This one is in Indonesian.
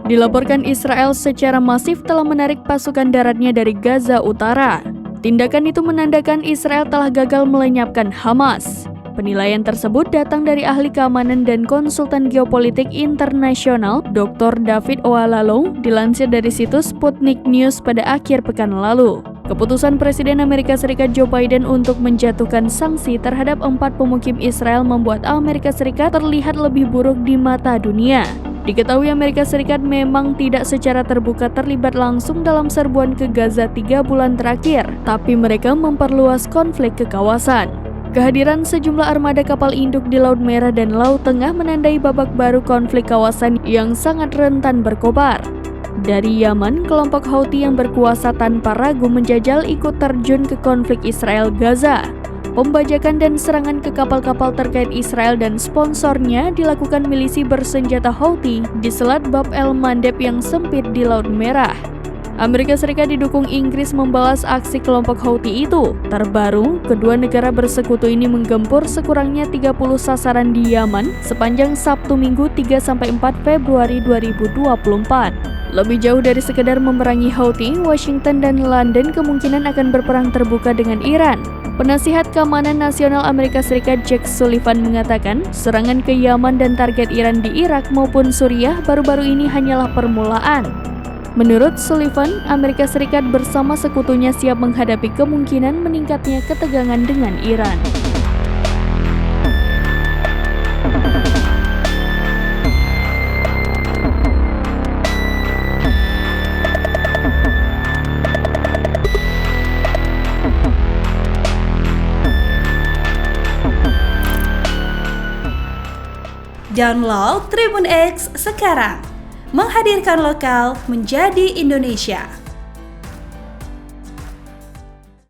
Dilaporkan Israel secara masif telah menarik pasukan daratnya dari Gaza Utara. Tindakan itu menandakan Israel telah gagal melenyapkan Hamas. Penilaian tersebut datang dari ahli keamanan dan konsultan geopolitik internasional Dr. David Oyelowo dilansir dari situs Sputnik News pada akhir pekan lalu. Keputusan Presiden Amerika Serikat Joe Biden untuk menjatuhkan sanksi terhadap 4 pemukim Israel membuat Amerika Serikat terlihat lebih buruk di mata dunia. Diketahui Amerika Serikat memang tidak secara terbuka terlibat langsung dalam serbuan ke Gaza 3 bulan terakhir, tapi mereka memperluas konflik ke kawasan. Kehadiran sejumlah armada kapal induk di Laut Merah dan Laut Tengah menandai babak baru konflik kawasan yang sangat rentan berkobar. Dari Yaman, kelompok Houthi yang berkuasa tanpa ragu menjajal ikut terjun ke konflik Israel-Gaza. Pembajakan dan serangan ke kapal-kapal terkait Israel dan sponsornya dilakukan milisi bersenjata Houthi di Selat Bab el-Mandeb yang sempit di Laut Merah. Amerika Serikat didukung Inggris membalas aksi kelompok Houthi itu. Terbaru, kedua negara bersekutu ini menggempur sekurangnya 30 sasaran di Yaman sepanjang Sabtu Minggu 3-4 Februari 2024. Lebih jauh dari sekedar memerangi Houthi, Washington dan London kemungkinan akan berperang terbuka dengan Iran. Penasihat Keamanan Nasional Amerika Serikat Jake Sullivan mengatakan, serangan ke Yaman dan target Iran di Irak maupun Suriah baru-baru ini hanyalah permulaan. Menurut Sullivan, Amerika Serikat bersama sekutunya siap menghadapi kemungkinan meningkatnya ketegangan dengan Iran. Download Tribun X sekarang, menghadirkan lokal menjadi Indonesia.